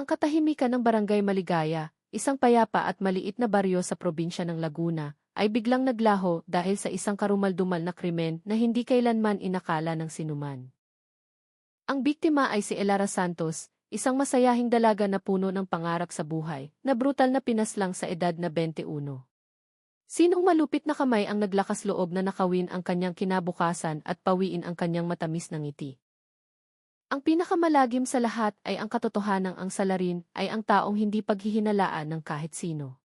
Ang katahimikan ng Barangay Maligaya, isang payapa at maliit na baryo sa probinsya ng Laguna, ay biglang naglaho dahil sa isang karumaldumal na krimen na hindi kailanman inakala ng sinuman. Ang biktima ay si Elara Santos, isang masayahing dalaga na puno ng pangarap sa buhay, na brutal na pinaslang sa edad na 21. Sinong malupit na kamay ang naglakas loob na nakawin ang kanyang kinabukasan at pawiin ang kanyang matamis na ngiti? Ang pinakamalagim sa lahat ay ang katotohanang ang salarin ay ang taong hindi paghihinalaan ng kahit sino.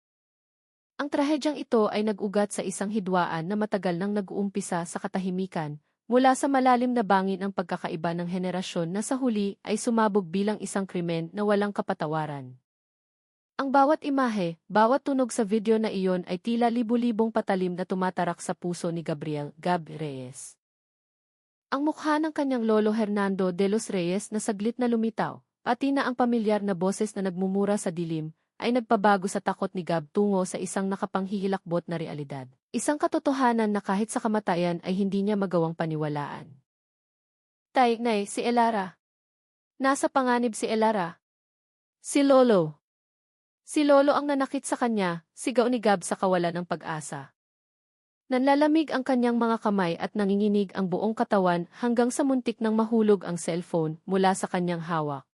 Ang trahedyang ito ay nag-ugat sa isang hidwaan na matagal nang nag-uumpisa sa katahimikan, mula sa malalim na bangin ang pagkakaiba ng henerasyon na sa huli ay sumabog bilang isang krimen na walang kapatawaran. Ang bawat imahe, bawat tunog sa video na iyon ay tila libu-libong patalim na tumatarak sa puso ni Gabriel "Gab" Reyes. Ang mukha ng kanyang lolo Hernando de los Reyes na saglit na lumitaw, pati na ang pamilyar na boses na nagmumura sa dilim, ay nagpabago sa takot ni Gab tungo sa isang nakapanghihilakbot na realidad. Isang katotohanan na kahit sa kamatayan ay hindi niya magawang paniwalaan. Nay, si Elara. Nasa panganib si Elara. Si Lolo. Si Lolo ang nanakit sa kanya, sigaw ni Gab sa kawalan ng pag-asa. Nanlalamig ang kanyang mga kamay at nanginginig ang buong katawan hanggang sa muntik nang mahulog ang cellphone mula sa kanyang hawak.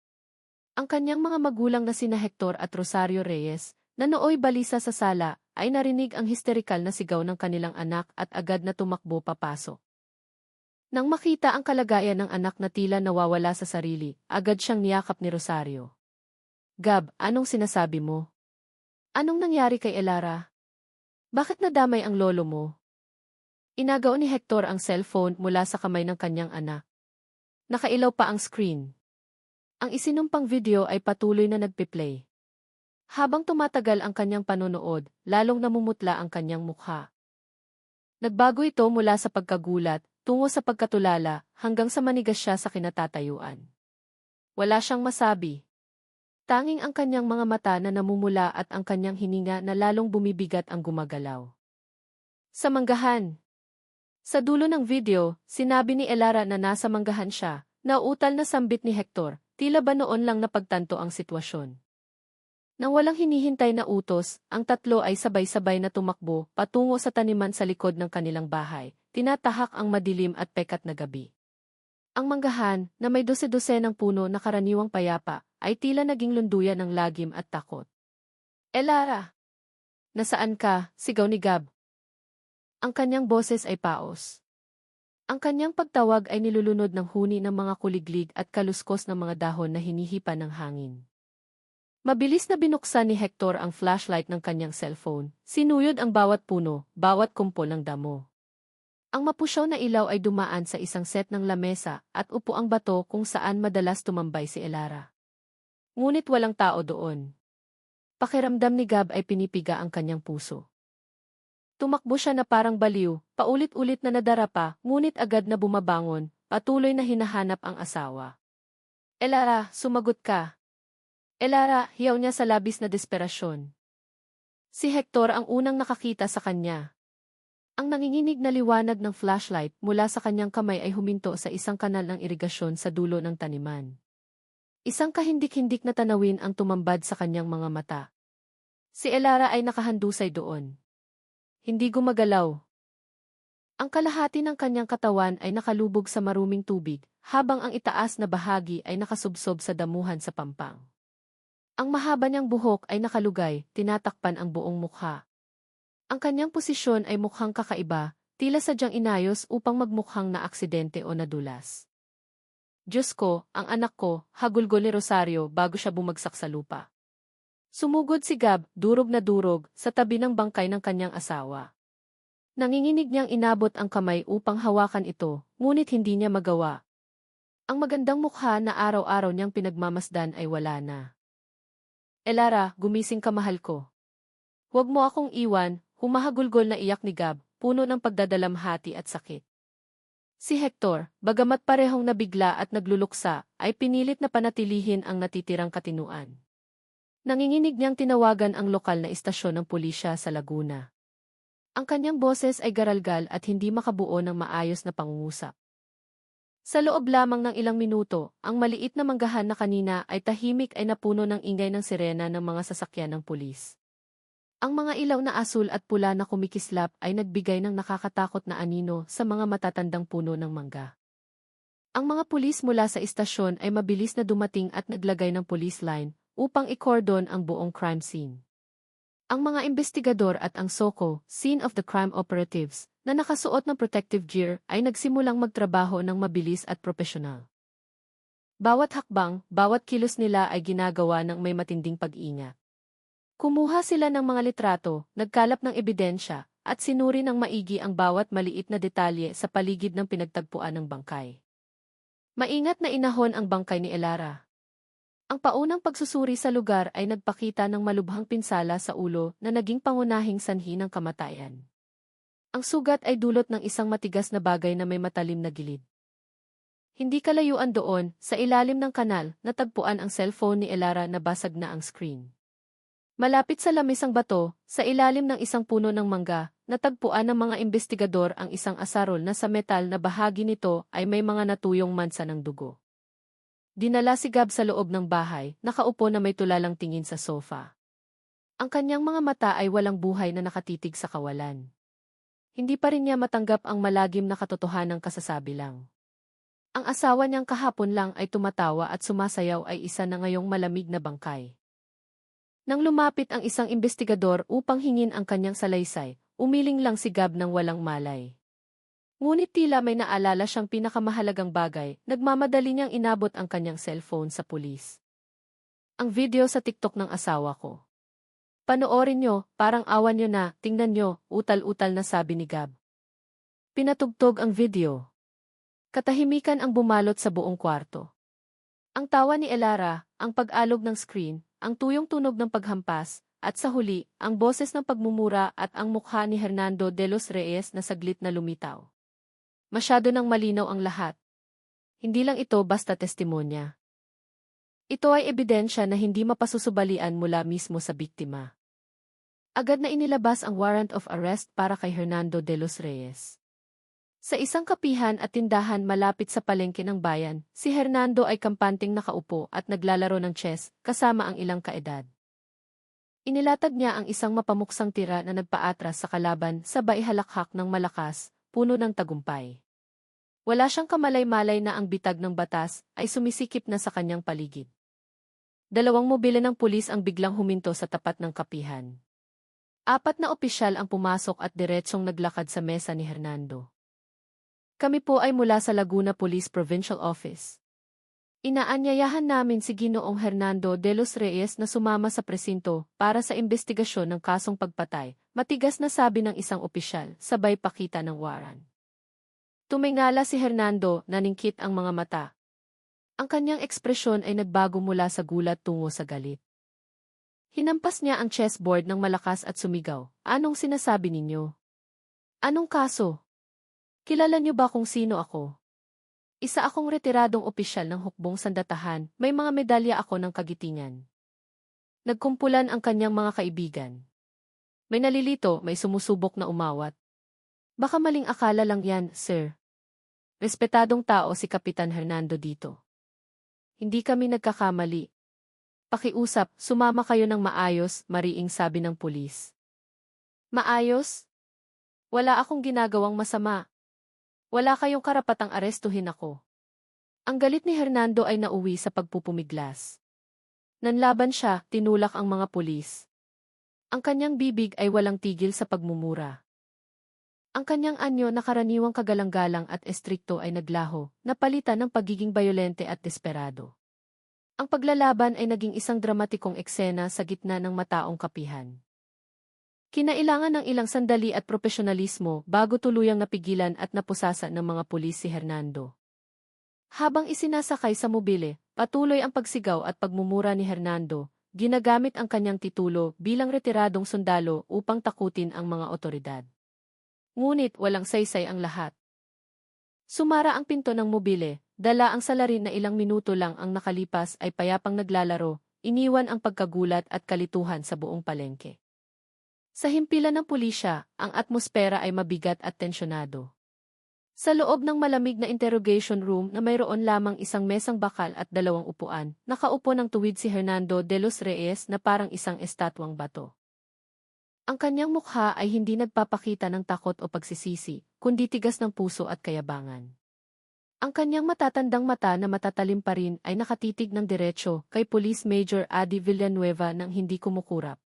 Ang kanyang mga magulang na sina Hector at Rosario Reyes, na nooy balisa sa sala, ay narinig ang histerikal na sigaw ng kanilang anak at agad na tumakbo papasok. Nang makita ang kalagayan ng anak na tila nawawala sa sarili, agad siyang niyakap ni Rosario. Gab, anong sinasabi mo? Anong nangyari kay Elara? Bakit nadamay ang lolo mo? Inagaw ni Hector ang cellphone mula sa kamay ng kanyang anak. Nakailaw pa ang screen. Ang isinumpang video ay patuloy na nagpe-play. Habang tumatagal ang kanyang panonood, lalong namumutla ang kanyang mukha. Nagbago ito mula sa pagkagulat, tungo sa pagkatulala, hanggang sa manigas siya sa kinatatayuan. Wala siyang masabi. Tanging ang kanyang mga mata na namumula at ang kanyang hininga na lalong bumibigat ang gumagalaw. Sa manggahan. Sa dulo ng video, sinabi ni Elara na nasa manggahan siya, nauutal na sambit ni Hector, tila ba noon lang napagtanto ang sitwasyon. Nang walang hinihintay na utos, ang tatlo ay sabay-sabay na tumakbo patungo sa taniman sa likod ng kanilang bahay, tinatahak ang madilim at pekat na gabi. Ang manggahan, na may dose-dosenang puno na karaniwang payapa, ay tila naging lunduyan ng lagim at takot. Elara! Nasaan ka? Sigaw ni Gab. Ang kanyang boses ay paos. Ang kanyang pagtawag ay nilulunod ng huni ng mga kuliglig at kaluskos ng mga dahon na hinihipan ng hangin. Mabilis na binuksan ni Hector ang flashlight ng kanyang cellphone, sinuyod ang bawat puno, bawat kumpol ng damo. Ang mapusyaw na ilaw ay dumaan sa isang set ng lamesa at upo ang bato kung saan madalas tumambay si Elara. Ngunit walang tao doon. Pakiramdam ni Gab ay pinipiga ang kanyang puso. Tumakbo siya na parang baliw, paulit-ulit na nadarapa, ngunit agad na bumabangon, patuloy na hinahanap ang asawa. Elara, sumagot ka. Elara, hiyaw niya sa labis na desperasyon. Si Hector ang unang nakakita sa kanya. Ang nanginginig na liwanag ng flashlight mula sa kanyang kamay ay huminto sa isang kanal ng irigasyon sa dulo ng taniman. Isang kahindik-hindik na tanawin ang tumambad sa kanyang mga mata. Si Elara ay nakahandusay doon. Hindi gumagalaw. Ang kalahati ng kanyang katawan ay nakalubog sa maruming tubig, habang ang itaas na bahagi ay nakasubsob sa damuhan sa pampang. Ang mahaba niyang buhok ay nakalugay, tinatakpan ang buong mukha. Ang kanyang posisyon ay mukhang kakaiba, tila sadyang inayos upang magmukhang na aksidente o nadulas. Diyos ko, ang anak ko, hagulgol ni Rosario bago siya bumagsak sa lupa. Sumugod si Gab, durog na durog, sa tabi ng bangkay ng kanyang asawa. Nanginginig niyang inabot ang kamay upang hawakan ito, ngunit hindi niya magawa. Ang magandang mukha na araw-araw niyang pinagmamasdan ay wala na. Elara, gumising ka mahal ko. Huwag mo akong iwan, humahagulgol na iyak ni Gab, puno ng pagdadalamhati at sakit. Si Hector, bagamat parehong nabigla at nagluluksa, ay pinilit na panatilihin ang natitirang katinuan. Nanginginig niyang tinawagan ang lokal na istasyon ng pulisya sa Laguna. Ang kanyang boses ay garalgal at hindi makabuo ng maayos na pangungusap. Sa loob lamang ng ilang minuto, ang maliit na manggahan na kanina ay tahimik ay napuno ng ingay ng sirena ng mga sasakyan ng pulis. Ang mga ilaw na asul at pula na kumikislap ay nagbigay ng nakakatakot na anino sa mga matatandang puno ng mangga. Ang mga pulis mula sa istasyon ay mabilis na dumating at naglagay ng police line upang ikordon ang buong crime scene. Ang mga investigador at ang SOCO, Scene of the Crime Operatives, na nakasuot ng protective gear ay nagsimulang magtrabaho ng mabilis at propesyonal. Bawat hakbang, bawat kilos nila ay ginagawa ng may matinding pag-ingat. Kumuha sila ng mga litrato, nagkalap ng ebidensya, at sinuri ng maigi ang bawat maliit na detalye sa paligid ng pinagtagpuan ng bangkay. Maingat na inahon ang bangkay ni Elara. Ang paunang pagsusuri sa lugar ay nagpakita ng malubhang pinsala sa ulo na naging pangunahing sanhi ng kamatayan. Ang sugat ay dulot ng isang matigas na bagay na may matalim na gilid. Hindi kalayuan doon, sa ilalim ng kanal, natagpuan ang cellphone ni Elara na basag na ang screen. Malapit sa lamisang bato, sa ilalim ng isang puno ng mangga, natagpuan ng mga investigador ang isang asarol na sa metal na bahagi nito ay may mga natuyong mansa ng dugo. Dinala si Gab sa loob ng bahay, nakaupo na may tulalang tingin sa sofa. Ang kanyang mga mata ay walang buhay na nakatitig sa kawalan. Hindi pa rin niya matanggap ang malagim na katotohanang kasasabi lang. Ang asawa niyang kahapon lang ay tumatawa at sumasayaw ay isa na ngayong malamig na bangkay. Nang lumapit ang isang investigador upang hingin ang kanyang salaysay, umiling lang si Gab ng walang malay. Ngunit tila may naalala siyang pinakamahalagang bagay, nagmamadali niyang inabot ang kanyang cellphone sa pulis. Ang video sa TikTok ng asawa ko. Panoorin nyo, parang awan nyo na, tingnan nyo, utal-utal na sabi ni Gab. Pinatugtog ang video. Katahimikan ang bumalot sa buong kwarto. Ang tawa ni Elara, ang pag-alog ng screen, ang tuyong tunog ng paghampas, at sa huli, ang boses ng pagmumura at ang mukha ni Hernando de los Reyes na saglit na lumitaw. Masyado nang malinaw ang lahat. Hindi lang ito basta testimonya. Ito ay ebidensya na hindi mapasusubalian mula mismo sa biktima. Agad na inilabas ang warrant of arrest para kay Hernando de los Reyes. Sa isang kapihan at tindahan malapit sa palengke ng bayan, si Hernando ay kampanting nakaupo at naglalaro ng chess kasama ang ilang kaedad. Inilatag niya ang isang mapamuksang tira na nagpaatras sa kalaban sabay halakhak ng malakas, puno ng tagumpay. Wala siyang kamalay-malay na ang bitag ng batas ay sumisikip na sa kanyang paligid. Dalawang mobile ng pulis ang biglang huminto sa tapat ng kapihan. 4 na opisyal ang pumasok at diretsong naglakad sa mesa ni Hernando. Kami po ay mula sa Laguna Police Provincial Office. Inaanyayahan namin si Ginoong Hernando de los Reyes na sumama sa presinto para sa investigasyon ng kasong pagpatay, matigas na sabi ng isang opisyal, sabay pakita ng warrant. Tumingala si Hernando, naningkit ang mga mata. Ang kanyang ekspresyon ay nagbago mula sa gulat tungo sa galit. Hinampas niya ang chessboard ng malakas at sumigaw, "Anong sinasabi ninyo? Anong kaso? Kilala niyo ba kung sino ako? Isa akong retiradong opisyal ng hukbong sandatahan, may mga medalya ako ng kagitingan." Nagkumpulan ang kanyang mga kaibigan. May nalilito, may sumusubok na umawat. Baka maling akala lang yan, sir. Respetadong tao si Kapitan Hernando dito. Hindi kami nagkakamali. Pakiusap, sumama kayo ng maayos, mariing sabi ng pulis. Maayos? Wala akong ginagawang masama. Wala kayong karapatang arestuhin ako. Ang galit ni Hernando ay nauwi sa pagpupumiglas. Nanlaban siya, tinulak ang mga pulis. Ang kanyang bibig ay walang tigil sa pagmumura. Ang kanyang anyo na karaniwang kagalang-galang at estrikto ay naglaho, napalitan ng pagiging bayolente at desperado. Ang paglalaban ay naging isang dramatikong eksena sa gitna ng mataong kapihan. Kinailangan ng ilang sandali at profesionalismo bago tuluyang napigilan at napusasan ng mga pulis si Hernando. Habang isinasakay sa mobile, patuloy ang pagsigaw at pagmumura ni Hernando, ginagamit ang kanyang titulo bilang retiradong sundalo upang takutin ang mga otoridad. Ngunit walang saysay ang lahat. Sumara ang pinto ng mobile, dala ang salarin na ilang minuto lang ang nakalipas ay payapang naglalaro, iniwan ang pagkagulat at kalituhan sa buong palengke. Sa himpilan ng pulisya, ang atmosfera ay mabigat at tensyonado. Sa loob ng malamig na interrogation room na mayroon lamang isang mesang bakal at 2 upuan, nakaupo ng tuwid si Hernando de los Reyes na parang isang estatwang bato. Ang kanyang mukha ay hindi nagpapakita ng takot o pagsisisi, kundi tigas ng puso at kayabangan. Ang kanyang matatandang mata na matatalim pa rin ay nakatitig ng diretsyo kay Police Major Adi Villanueva nang hindi kumukurap.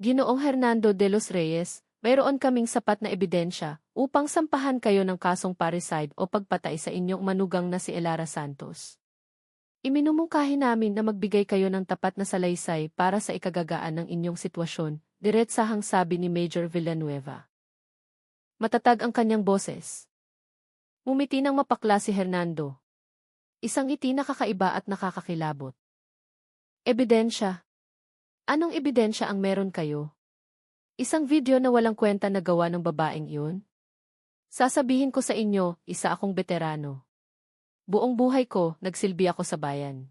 Ginoong Hernando de los Reyes, mayroon kaming sapat na ebidensya upang sampahan kayo ng kasong parricide o pagpatay sa inyong manugang na si Elara Santos. Iminumungkahi namin na magbigay kayo ng tapat na salaysay para sa ikagagaan ng inyong sitwasyon, diretsahang sabi ni Major Villanueva. Matatag ang kanyang boses. Ngumiti ng mapakla si Hernando. Isang ngiti na kakaiba at nakakakilabot. Ebidensya. Anong ebidensya ang meron kayo? Isang video na walang kwenta na gawa ng babaeng iyon? Sasabihin ko sa inyo, isa akong veterano. Buong buhay ko, nagsilbi ako sa bayan.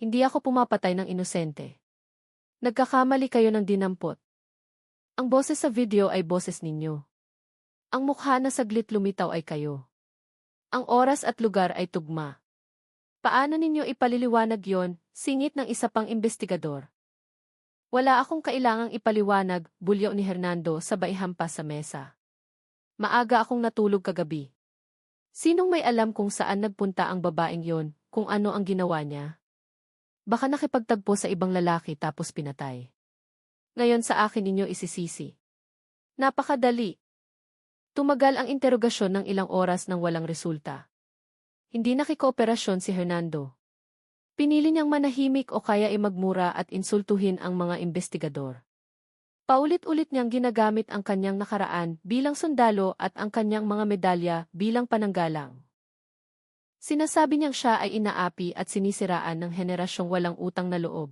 Hindi ako pumapatay ng inosente. Nagkakamali kayo ng dinampot. Ang boses sa video ay boses ninyo. Ang mukha na saglit lumitaw ay kayo. Ang oras at lugar ay tugma. Paano ninyo ipaliliwanag yon? Singit ng isa pang investigador. Wala akong kailangang ipaliwanag, bulyaw ni Hernando sabay hampas sa mesa. Maaga akong natulog kagabi. Sinong may alam kung saan nagpunta ang babaeng yon, kung ano ang ginawa niya? Baka nakipagtagpo sa ibang lalaki tapos pinatay. Ngayon sa akin ninyo isisisi. Napakadali. Tumagal ang interogasyon ng ilang oras nang walang resulta. Hindi nakikooperasyon si Hernando. Pinili niyang manahimik o kaya magmura at insultuhin ang mga investigador. Paulit-ulit niyang ginagamit ang kanyang nakaraan bilang sundalo at ang kanyang mga medalya bilang pananggalang. Sinasabi niyang siya ay inaapi at sinisiraan ng henerasyong walang utang na loob.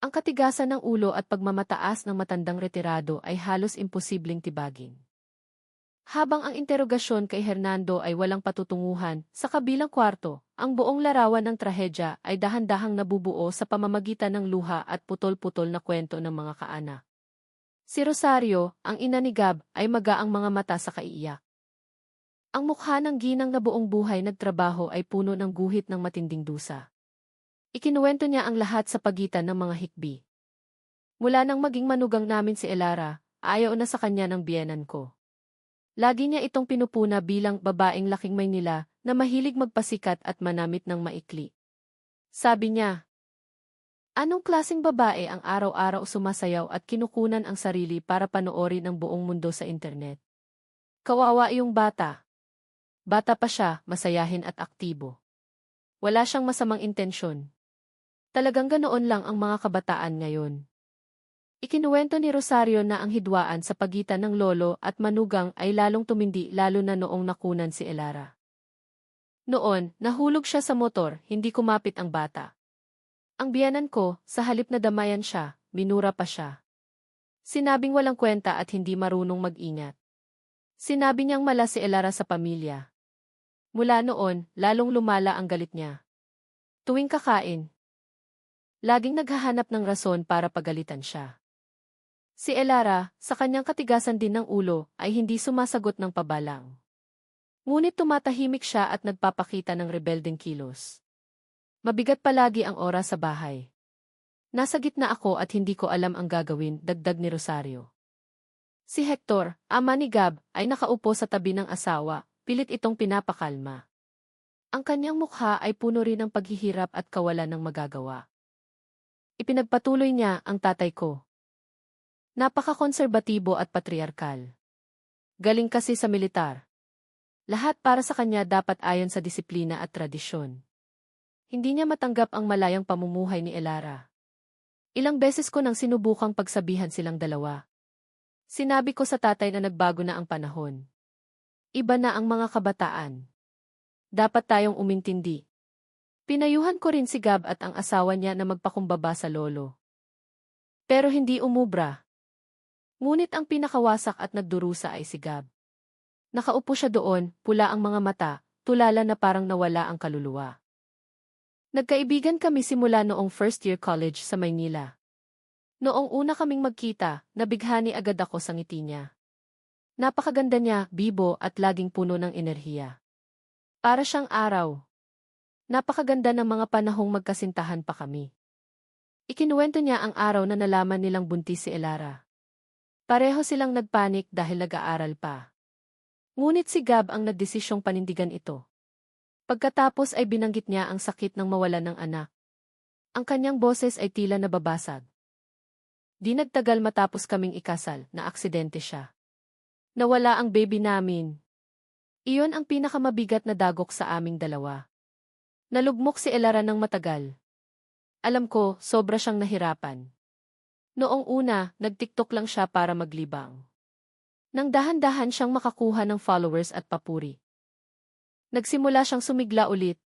Ang katigasan ng ulo at pagmamataas ng matandang retirado ay halos imposibleng tibagin. Habang ang interogasyon kay Hernando ay walang patutunguhan, sa kabilang kwarto, ang buong larawan ng trahedya ay dahan-dahang nabubuo sa pamamagitan ng luha at putol-putol na kwento ng mga kaanak. Si Rosario, ang ina ni Gab, ay magaang mga mata sa kaiiyak. Ang mukha ng ginang na buong buhay nagtrabaho ay puno ng guhit ng matinding dusa. Ikinuwento niya ang lahat sa pagitan ng mga hikbi. Mula nang maging manugang namin si Elara, ayaw na sa kanya ng biyenan ko. Lagi niya itong pinupuna bilang babaeng laking Maynila na mahilig magpasikat at manamit ng maikli. Sabi niya, anong klaseng babae ang araw-araw sumasayaw at kinukunan ang sarili para panoorin ang buong mundo sa internet? Kawawa yung bata. Bata pa siya, masayahin at aktibo. Wala siyang masamang intensyon. Talagang ganoon lang ang mga kabataan ngayon. Ikinuwento ni Rosario na ang hidwaan sa pagitan ng lolo at manugang ay lalong tumindi lalo na noong nakunan si Elara. Noon, nahulog siya sa motor, hindi kumapit ang bata. Ang biyanan ko, sa halip na damayan siya, minura pa siya. Sinabing walang kwenta at hindi marunong mag-ingat. Sinabi niyang mala si Elara sa pamilya. Mula noon, lalong lumala ang galit niya. Tuwing kakain, laging naghahanap ng rason para pagalitan siya. Si Elara, sa kanyang katigasan din ng ulo, ay hindi sumasagot ng pabalang. Ngunit tumatahimik siya at nagpapakita ng rebeldeng kilos. Mabigat palagi ang oras sa bahay. Nasa gitna ako at hindi ko alam ang gagawin, dagdag ni Rosario. Si Hector, ama ni Gab, ay nakaupo sa tabi ng asawa, pilit itong pinapakalma. Ang kanyang mukha ay puno rin ng paghihirap at kawalan ng magagawa. Ipinagpatuloy niya ang tatay ko. Napaka-konserbatibo at patriarkal. Galing kasi sa militar. Lahat para sa kanya dapat ayon sa disiplina at tradisyon. Hindi niya matanggap ang malayang pamumuhay ni Elara. Ilang beses ko nang sinubukang pagsabihan silang dalawa. Sinabi ko sa tatay na nagbago na ang panahon. Iba na ang mga kabataan. Dapat tayong umintindi. Pinayuhan ko rin si Gab at ang asawa niya na magpakumbaba sa lolo. Pero hindi umubra. Ngunit ang pinakawasak at nagdurusa ay si Gab. Nakaupo siya doon, pula ang mga mata, tulala na parang nawala ang kaluluwa. Nagkaibigan kami simula noong first year college sa Maynila. Noong una kaming magkita, nabighani agad ako sa ngiti niya. Napakaganda niya, bibo at laging puno ng enerhiya. Para siyang araw. Napakaganda ng mga panahong magkasintahan pa kami. Ikinuwento niya ang araw na nalaman nilang buntis si Elara. Pareho silang nagpanik dahil nag-aaral pa. Ngunit si Gab ang nagdesisyong panindigan ito. Pagkatapos ay binanggit niya ang sakit ng mawalan ng anak. Ang kanyang boses ay tila nababasag. Di nagtagal matapos kaming ikasal, na aksidente siya. Nawala ang baby namin. Iyon ang pinakamabigat na dagok sa aming dalawa. Nalugmok si Elara ng matagal. Alam ko, sobra siyang nahirapan. Noong una, nag-TikTok lang siya para maglibang. Nang dahan-dahan siyang makakuha ng followers at papuri. Nagsimula siyang sumigla ulit.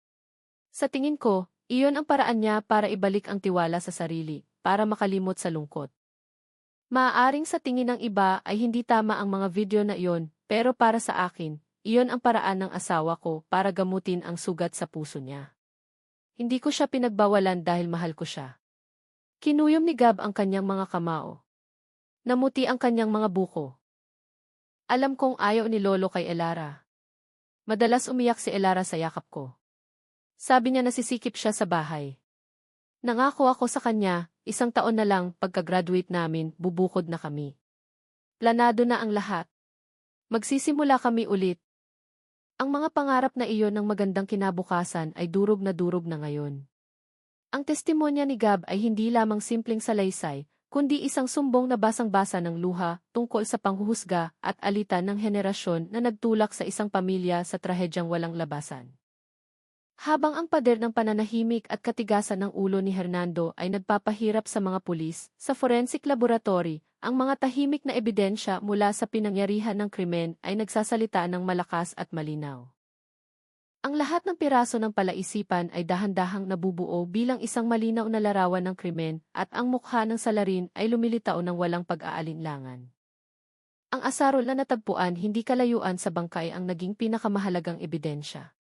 Sa tingin ko, iyon ang paraan niya para ibalik ang tiwala sa sarili, para makalimot sa lungkot. Maaaring sa tingin ng iba ay hindi tama ang mga video na iyon, pero para sa akin, iyon ang paraan ng asawa ko para gamutin ang sugat sa puso niya. Hindi ko siya pinagbawalan dahil mahal ko siya. Kinuyom ni Gab ang kanyang mga kamao. Namuti ang kanyang mga buko. Alam kong ayaw ni Lolo kay Elara. Madalas umiyak si Elara sa yakap ko. Sabi niya nasisikip siya sa bahay. Nangako ako sa kanya, 1 taon na lang pagka-graduate namin, bubukod na kami. Planado na ang lahat. Magsisimula kami ulit. Ang mga pangarap na iyon ng magandang kinabukasan ay durog na ngayon. Ang testimonya ni Gab ay hindi lamang simpleng salaysay, kundi isang sumbong na basang-basa ng luha tungkol sa panghuhusga at alitan ng henerasyon na nagtulak sa isang pamilya sa trahedyang walang labasan. Habang ang pader ng pananahimik at katigasan ng ulo ni Hernando ay nagpapahirap sa mga pulis, sa forensic laboratory, ang mga tahimik na ebidensya mula sa pinangyarihan ng krimen ay nagsasalita ng malakas at malinaw. Ang lahat ng piraso ng palaisipan ay dahan-dahang nabubuo bilang isang malinaw na larawan ng krimen at ang mukha ng salarin ay lumilitaw ng walang pag-aalinlangan. Ang asarol na natagpuan hindi kalayuan sa bangkay ang naging pinakamahalagang ebidensya.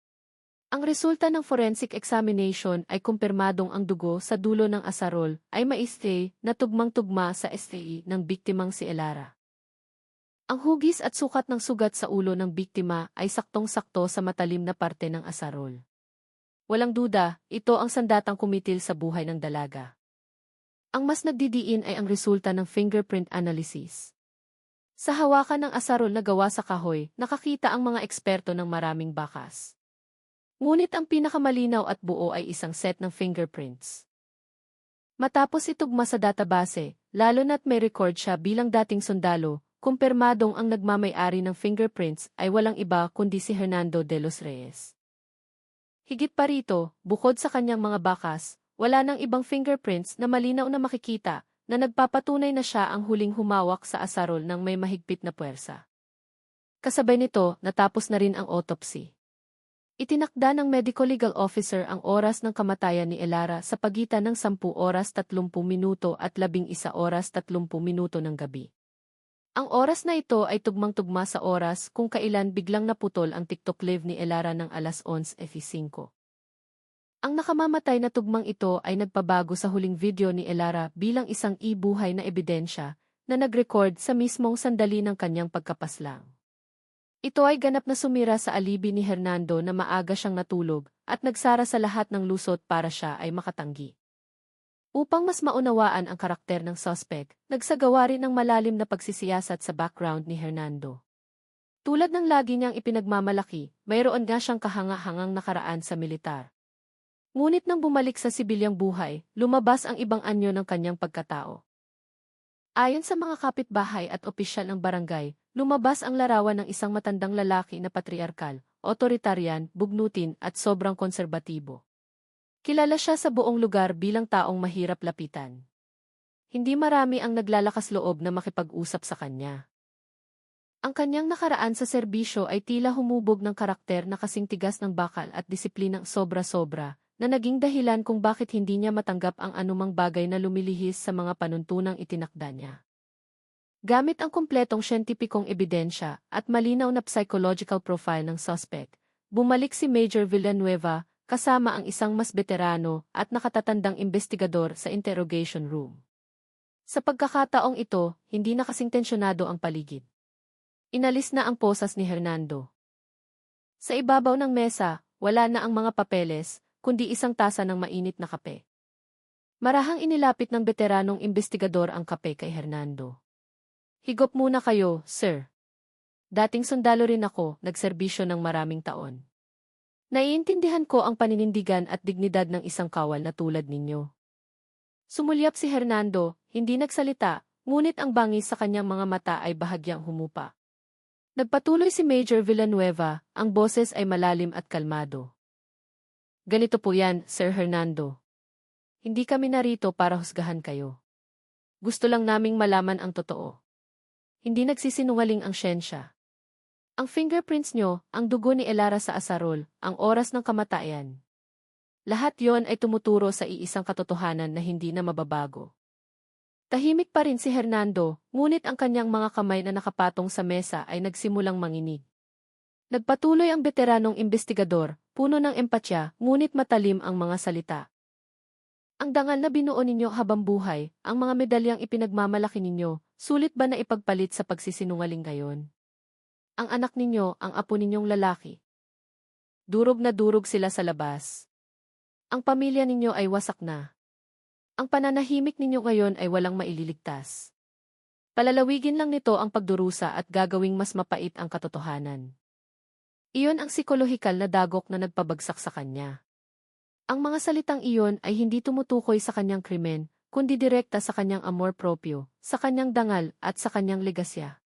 Ang resulta ng forensic examination ay kumpirmadong ang dugo sa dulo ng asarol ay maiste na tugmang-tugma sa STI ng biktimang si Elara. Ang hugis at sukat ng sugat sa ulo ng biktima ay saktong-sakto sa matalim na parte ng asarol. Walang duda, ito ang sandatang kumitil sa buhay ng dalaga. Ang mas nagdidiin ay ang resulta ng fingerprint analysis. Sa hawakan ng asarol na gawa sa kahoy, nakakita ang mga eksperto ng maraming bakas. Ngunit ang pinakamalinaw at buo ay isang set ng fingerprints. Matapos itugma sa database, lalo na't may record siya bilang dating sundalo, kumpirmadong ang nagmamay-ari ng fingerprints ay walang iba kundi si Hernando de los Reyes. Higit pa rito, bukod sa kanyang mga bakas, wala nang ibang fingerprints na malinaw na makikita na nagpapatunay na siya ang huling humawak sa asarol ng may mahigpit na puwersa. Kasabay nito, natapos na rin ang autopsy. Itinakda ng medical legal officer ang oras ng kamatayan ni Elara sa pagitan ng 10 oras 30 minuto at 11 oras 30 minuto ng gabi. Ang oras na ito ay tugmang-tugma sa oras kung kailan biglang naputol ang TikTok live ni Elara ng alas 11:05. Ang nakamamatay na tugmang ito ay nagpabago sa huling video ni Elara bilang isang buhay na ebidensya na nag-record sa mismong sandali ng kanyang pagkapaslang. Ito ay ganap na sumira sa alibi ni Hernando na maaga siyang natulog at nagsara sa lahat ng lusot para siya ay makatanggi. Upang mas maunawaan ang karakter ng suspect, nagsagawa rin ng malalim na pagsisiyasat sa background ni Hernando. Tulad ng lagi niyang ipinagmamalaki, mayroon nga siyang kahanga-hangang nakaraan sa militar. Ngunit nang bumalik sa sibilyang buhay, lumabas ang ibang anyo ng kanyang pagkatao. Ayon sa mga kapitbahay at opisyal ng barangay, lumabas ang larawan ng isang matandang lalaki na patriarkal, otoritarian, bugnutin at sobrang konserbatibo. Kilala siya sa buong lugar bilang taong mahirap lapitan. Hindi marami ang naglalakas loob na makipag-usap sa kanya. Ang kanyang nakaraan sa serbisyo ay tila humubog ng karakter na kasing tigas ng bakal at disiplinang sobra-sobra, na naging dahilan kung bakit hindi niya matanggap ang anumang bagay na lumilihis sa mga panuntunang itinakda niya. Gamit ang kumpletong siyentipikong ebidensya at malinaw na psychological profile ng suspect, bumalik si Major Villanueva kasama ang isang mas veterano at nakatatandang investigador sa interrogation room. Sa pagkakataong ito, hindi na kasing tensyonado ang paligid. Inalis na ang posas ni Hernando. Sa ibabaw ng mesa, wala na ang mga papeles, kundi isang tasa ng mainit na kape. Marahang inilapit ng veteranong investigador ang kape kay Hernando. Higop muna kayo, sir. Dating sundalo rin ako, nagserbisyo ng maraming taon. Naiintindihan ko ang paninindigan at dignidad ng isang kawal na tulad ninyo. Sumulyap si Hernando, hindi nagsalita, ngunit ang bangis sa kanyang mga mata ay bahagyang humupa. Nagpatuloy si Major Villanueva, ang boses ay malalim at kalmado. Ganito po yan, Sir Hernando. Hindi kami narito para husgahan kayo. Gusto lang naming malaman ang totoo. Hindi nagsisinungaling ang siyensya. Ang fingerprints nyo, ang dugo ni Elara sa asarol, ang oras ng kamatayan. Lahat yon ay tumuturo sa iisang katotohanan na hindi na mababago. Tahimik pa rin si Hernando, ngunit ang kanyang mga kamay na nakapatong sa mesa ay nagsimulang manginig. Nagpatuloy ang veteranong investigador, puno ng empatya, ngunit matalim ang mga salita. Ang dangal na binuo ninyo habang buhay, ang mga medalyang ipinagmamalaki ninyo, sulit ba na ipagpalit sa pagsisinungaling ngayon? Ang anak ninyo, ang apo ninyong lalaki. Durog na durog sila sa labas. Ang pamilya ninyo ay wasak na. Ang pananahimik ninyo ngayon ay walang maililigtas. Palalawigin lang nito ang pagdurusa at gagawing mas mapait ang katotohanan. Iyon ang psikolohikal na dagok na nagpabagsak sa kanya. Ang mga salitang iyon ay hindi tumutukoy sa kanyang krimen, kundi direkta sa kanyang amor proprio, sa kanyang dangal at sa kanyang legasya.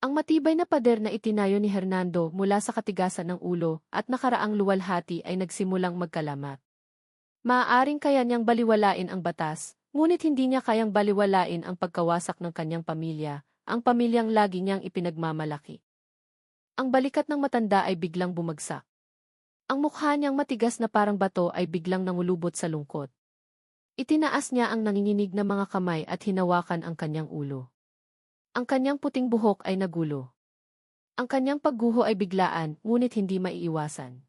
Ang matibay na pader na itinayo ni Hernando mula sa katigasan ng ulo at nakaraang luwalhati ay nagsimulang magkalamat. Maaaring kaya niyang baliwalain ang batas, ngunit hindi niya kayang baliwalain ang pagkawasak ng kanyang pamilya, ang pamilyang lagi niyang ipinagmamalaki. Ang balikat ng matanda ay biglang bumagsak. Ang mukha niyang matigas na parang bato ay biglang nangulubot sa lungkot. Itinaas niya ang nanginginig na mga kamay at hinawakan ang kanyang ulo. Ang kanyang puting buhok ay nagulo. Ang kanyang pagguho ay biglaan, ngunit hindi maiiwasan.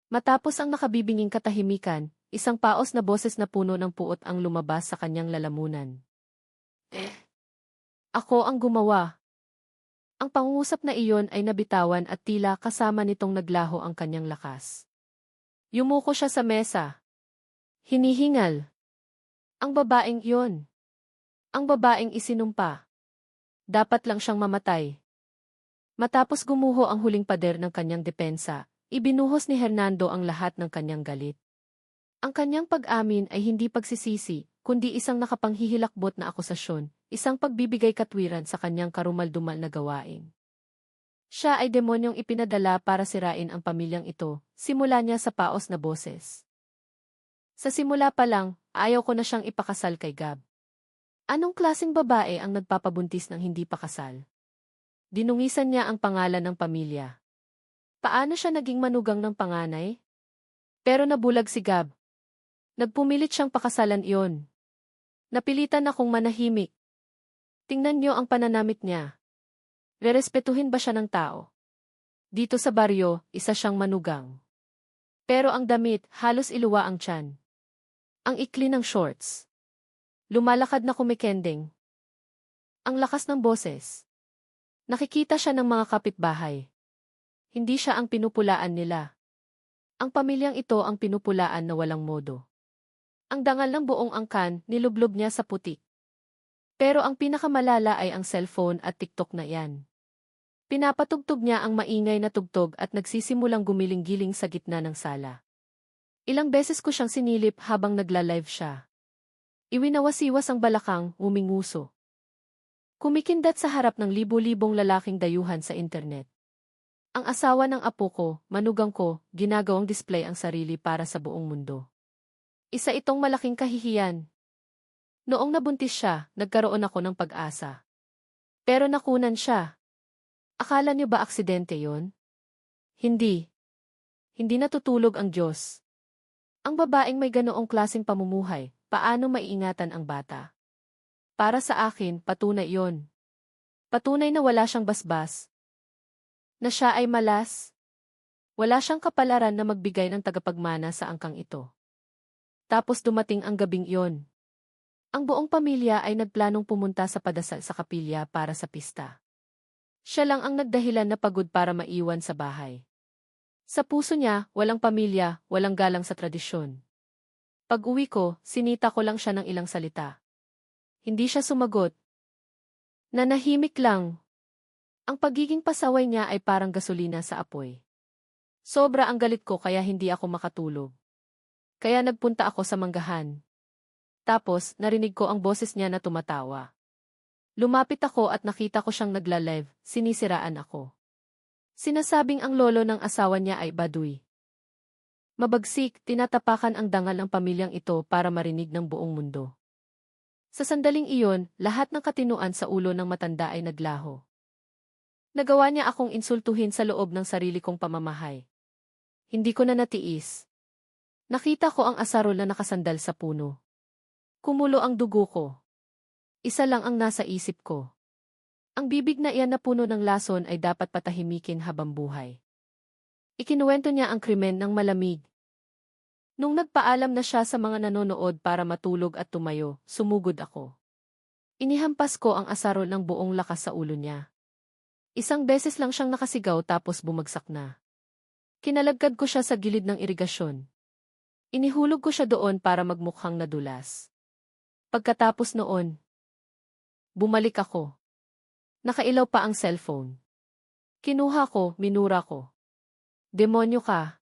Matapos ang nakabibinging katahimikan, isang paos na boses na puno ng puot ang lumabas sa kanyang lalamunan. Ako ang gumawa. Ang pangungusap na iyon ay nabitawan at tila kasama nitong naglaho ang kanyang lakas. Yumuko siya sa mesa. Hinihingal. Ang babaeng iyon. Ang babaeng isinumpa. Dapat lang siyang mamatay. Matapos gumuho ang huling pader ng kanyang depensa, ibinuhos ni Hernando ang lahat ng kanyang galit. Ang kanyang pag-amin ay hindi pagsisisi, kundi isang nakapanghihilakbot na akusasyon, isang pagbibigay katwiran sa kanyang karumaldumal na gawain. Siya ay demonyong ipinadala para sirain ang pamilyang ito, simula niya sa paos na boses. Sa simula pa lang, ayaw ko na siyang ipakasal kay Gab. Anong klaseng babae ang nagpapabuntis ng hindi pa kasal? Dinungisan niya ang pangalan ng pamilya. Paano siya naging manugang ng panganay? Pero nabulag si Gab. Nagpumilit siyang pakasalan iyon. Napilitan akong manahimik. Tingnan niyo ang pananamit niya. Rerespetuhin ba siya ng tao? Dito sa baryo, isa siyang manugang. Pero ang damit, halos iluwa ang tiyan. Ang ikli ng shorts. Lumalakad na kumikending. Ang lakas ng boses. Nakikita siya ng mga kapitbahay. Hindi siya ang pinupulaan nila. Ang pamilyang ito ang pinupulaan na walang modo. Ang dangal ng buong angkan, nilublob niya sa putik. Pero ang pinakamalala ay ang cellphone at TikTok na yan. Pinapatugtog niya ang maingay na tugtog at nagsisimulang gumiling-giling sa gitna ng sala. Ilang beses ko siyang sinilip habang nagla-live siya. Iwinawasiwas ang balakang, uminguso. Kumikindat sa harap ng libo-libong lalaking dayuhan sa internet. Ang asawa ng apo ko, manugang ko, ginagawang display ang sarili para sa buong mundo. Isa itong malaking kahihiyan. Noong nabuntis siya, nagkaroon ako ng pag-asa. Pero nakunan siya. Akala niyo ba aksidente yon? Hindi. Hindi natutulog ang Diyos. Ang babaeng may ganoong klaseng pamumuhay, paano maiingatan ang bata? Para sa akin, patunay yon. Patunay na wala siyang basbas. Na siya ay malas. Wala siyang kapalaran na magbigay ng tagapagmana sa angkang ito. Tapos dumating ang gabing iyon. Ang buong pamilya ay nagplanong pumunta sa padasal sa kapilya para sa pista. Siya lang ang nagdahilan na pagod para maiwan sa bahay. Sa puso niya, walang pamilya, walang galang sa tradisyon. Pag-uwi ko, sinita ko lang siya ng ilang salita. Hindi siya sumagot. Nanahimik lang. Ang pagiging pasaway niya ay parang gasolina sa apoy. Sobra ang galit ko kaya hindi ako makatulog. Kaya nagpunta ako sa manggahan. Tapos, narinig ko ang boses niya na tumatawa. Lumapit ako at nakita ko siyang nagla-live, sinisiraan ako. Sinasabing ang lolo ng asawa niya ay baduy. Mabagsik, tinatapakan ang dangal ng pamilyang ito para marinig ng buong mundo. Sa sandaling iyon, lahat ng katinuan sa ulo ng matanda ay naglaho. Nagawa niya akong insultuhin sa loob ng sarili kong pamamahay. Hindi ko na natiis. Nakita ko ang asarol na nakasandal sa puno. Kumulo ang dugo ko. Isa lang ang nasa isip ko. Ang bibig na iyan na puno ng lason ay dapat patahimikin habang buhay. Ikinuwento niya ang krimen ng malamig. Nung nagpaalam na siya sa mga nanonood para matulog at tumayo, sumugod ako. Inihampas ko ang asarol ng buong lakas sa ulo niya. Isang beses lang siyang nakasigaw tapos bumagsak na. Kinalagkad ko siya sa gilid ng irigasyon. Inihulog ko siya doon para magmukhang nadulas. Pagkatapos noon, bumalik ako. Nakailaw pa ang cellphone. Kinuha ko, minura ko. Demonyo ka.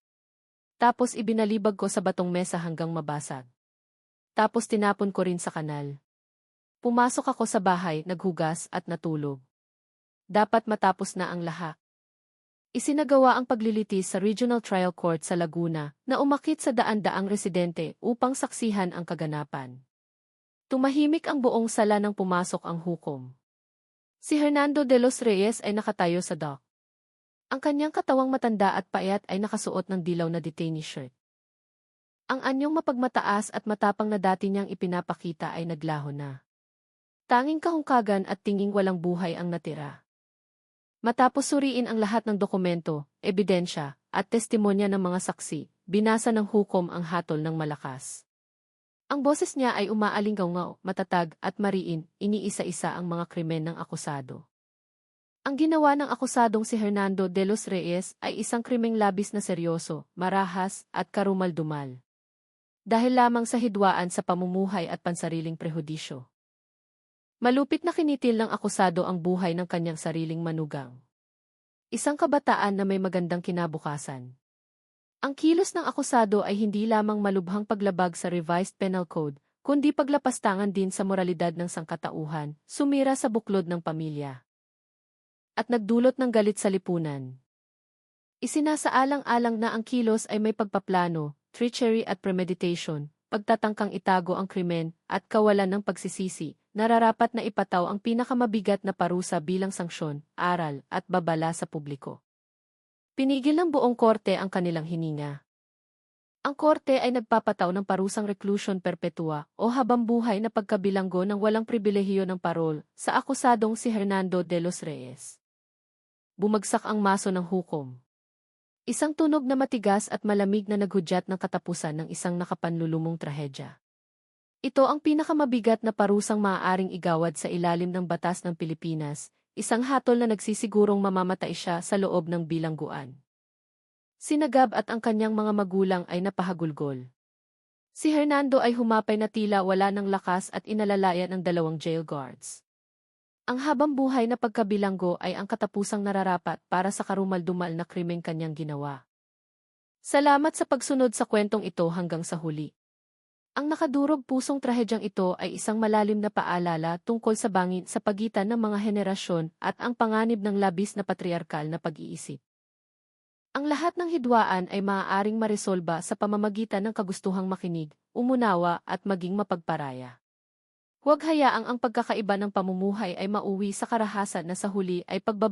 Tapos ibinalibag ko sa batong mesa hanggang mabasag. Tapos tinapon ko rin sa kanal. Pumasok ako sa bahay, naghugas at natulog. Dapat matapos na ang lahat. Isinagawa ang paglilitis sa Regional Trial Court sa Laguna na umakit sa daan-daang residente upang saksihan ang kaganapan. Tumahimik ang buong sala nang pumasok ang hukom. Si Hernando de los Reyes ay nakatayo sa dock. Ang kanyang katawang matanda at payat ay nakasuot ng dilaw na detainee shirt. Ang anyong mapagmataas at matapang na dati niyang ipinapakita ay naglaho na. Tanging kahungkagan at tinging walang buhay ang natira. Matapos suriin ang lahat ng dokumento, ebidensya, at testimonya ng mga saksi, binasa ng hukom ang hatol ng malakas. Ang boses niya ay umaalingaw-ngaw, matatag at mariin, iniisa-isa ang mga krimen ng akusado. Ang ginawa ng akusadong si Hernando de los Reyes ay isang krimeng labis na seryoso, marahas, at karumal-dumal. Dahil lamang sa hidwaan sa pamumuhay at pansariling prehudisyo. Malupit na kinitil ng akusado ang buhay ng kanyang sariling manugang. Isang kabataan na may magandang kinabukasan. Ang kilos ng akusado ay hindi lamang malubhang paglabag sa Revised Penal Code, kundi paglapastangan din sa moralidad ng sangkatauhan, sumira sa buklod ng pamilya. At nagdulot ng galit sa lipunan. Isinasaalang-alang na ang kilos ay may pagpaplano, treachery at premeditation, pagtatangkang itago ang krimen, at kawalan ng pagsisisi, nararapat na ipataw ang pinakamabigat na parusa bilang sanksyon, aral, at babala sa publiko. Pinigil ng buong korte ang kanilang hininga. Ang korte ay nagpapataw ng parusang reclusion perpetua o habambuhay na pagkabilanggo ng walang pribilehiyo ng parol sa akusadong si Hernando de los Reyes. Bumagsak ang maso ng hukom. Isang tunog na matigas at malamig na naghudyat ng katapusan ng isang nakapanlulumong trahedya. Ito ang pinakamabigat na parusang maaaring igawad sa ilalim ng batas ng Pilipinas, isang hatol na nagsisigurong mamamatay siya sa loob ng bilangguan. Sinagab at ang kanyang mga magulang ay napahagulgol. Si Hernando ay humapay na tila wala ng lakas at inalalayan ng 2 jail guards. Ang habang buhay na pagkabilanggo ay ang katapusang nararapat para sa karumal-dumal na krimeng kanyang ginawa. Salamat sa pagsunod sa kwentong ito hanggang sa huli. Ang nakadurog pusong trahedyang ito ay isang malalim na paalala tungkol sa bangin sa pagitan ng mga henerasyon at ang panganib ng labis na patriarkal na pag-iisip. Ang lahat ng hidwaan ay maaaring maresolba sa pamamagitan ng kagustuhang makinig, umunawa at maging mapagparaya. Huwag hayaang ang pagkakaiba ng pamumuhay ay mauwi sa karahasan na sa huli ay pagbaba